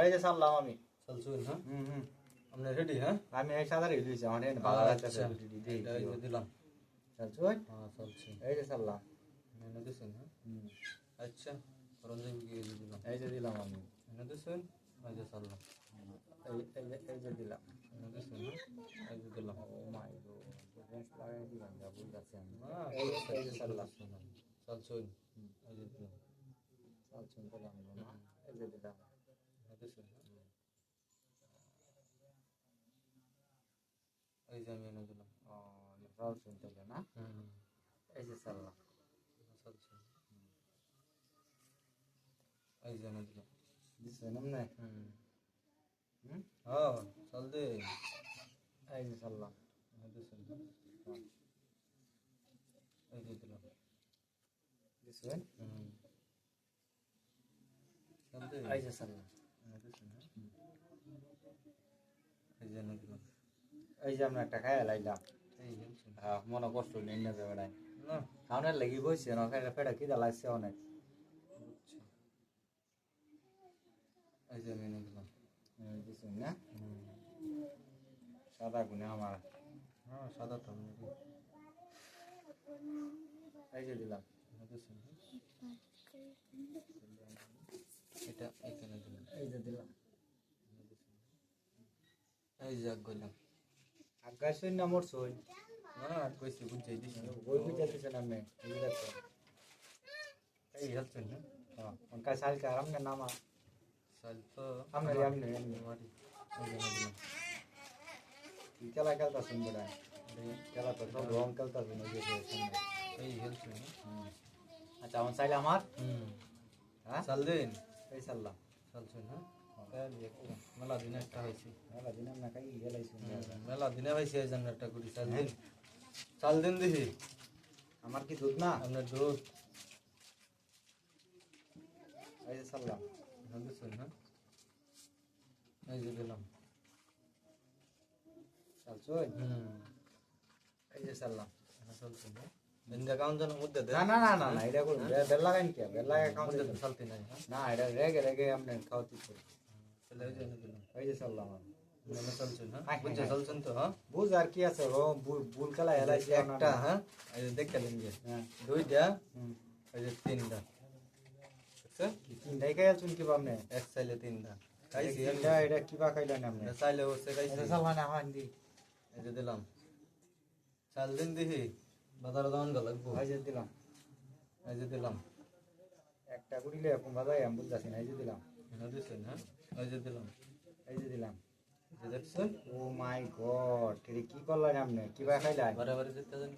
এই যে সারলাম আমি। চলছুন হ্যাঁ হুম হুম আপনি রেডি হ্যাঁ আমি এই সাদা রেডি হইছি আমার এনে ভালো লাগতেছে দিদি এই যে দিলাম চলছো হ্যাঁ চলছে এই যে সারলাম এনে দিছেন হ্যাঁ হুম আচ্ছা করন যাবি কি এই যে দিলাম এই যে দিলাম আমি এনে দিছেন এই যে সারলাম এই যে দিলাম এনে দিছেন হ্যাঁ এই যে দিলাম ও মাই গড ডিফারেন্স লাগাই দিলাম যা বুঝাচ্ছি আমি না এই যে সারলাম চলছুন এই যে দিলাম চলছো দিলাম না এই যে দিলাম এনে দিছেন এই যে আমি এনে দিলাম ও চলছো দিলে না হুম এই যে সারলাম চলছে এই যে এনে দিলাম দিছে নামনে হুম হুম হ্যাঁ চল দে এই যে সারলাম এনে দিছেন এই যে দিলাম দিছে হুম চল দে এই যে সারলাম এনে দিছেন এই যে এনে দিলাম এই যে আমরা একটা খাইয়া লাইলাম এই হেলছেন মনে কষ্ট নেই না বেড়ায় না খাওয়ানোর লাগি বসছে না ফেটা খিদা লাগছে অনেক বুঝছি এই যে আমি এনে দিলাম কিছুই না হুম সাদা গুনে আমার হ্যাঁ সাদা তো আমি এই যে দিলাম এনে দিছেন এটা এখানে দিলাম এই যে দিলাম এই যে আগ গেলাম আগাই সই না মোর সই না আর কইছি বুঝাই দিছি বই বুঝে দিচ্ছেন আপনি বুঝে যাচ্ছেন এই হেলছেন না হ্যাঁ উনকা সাল का हमने नामा সাল তো हमने মারি এই যে এনে দিলাম चला खेलता सुन बड़ा चला तो सब रंग खेलता सुन ये এই হেলছেন अच्छा उन साइल हमार হুম हां সাল দিন এই সাল্লাম চলছেন হ্যাঁ তাহলে একটা মেলা দিনে একটা হয়েছে মেলা দিন না কাই গেলাই শুন মেলা দিনে হয়েছে এই জন্য একটা করি চাল দিন দেখি আমার কি দুধ না আপনার দুধ এই যে সাল্লাম দিচ্ছেন হ্যাঁ এই যে দিলাম চলছো হুম এই যে সাল্লাম চলছেন হ্যাঁ দিনটা কাউন যেন মধ্যে না না না না না এটা করুন বেল লাগাইন কি বেল লাগাই খাওয়া মধ্যে চালতে নাই হ্যাঁ না এটা রেগে রেগে আপনি খাওয়াতে তাহলে এই যে এনে দিলাম এই যে সাল্লাম মনে চলছেন হ্যাঁ হ্যাঁ, বুঝছে হ্যাঁ। চলছেন তো হ্যাঁ বুঝ আর কি আছে ও বুল কালা এলাইছি একটা হ্যাঁ এই যে দেখতে দিন যে হ্যাঁ দুইটা হুম এই যে তিনটা বুঝছেন তিনটাই খাই আছেন কি আপনি এক চাইলে তিনটা খাইছি আমি তিনটা এটা কিবা খাইলেন আপনি এটা চাইলে হচ্ছে খাইছি এটা সাল্লাম না হান দি এই যে দিলাম চাল দিন দেখি বাজারে দাম গা লাগবো এই যে দিলাম এই যে দিলাম একটা গুড়িলে এখন বাজাই আমি বুঝতেছি না এই যে দিলাম এনে দিচ্ছেন হ্যাঁ এই যে দিলাম এই যে দিলাম এই যে দেখছেন ও মাই গড এটা কি করলেন আপনি কিবা খাইলেন বারে বারে দেখতে যান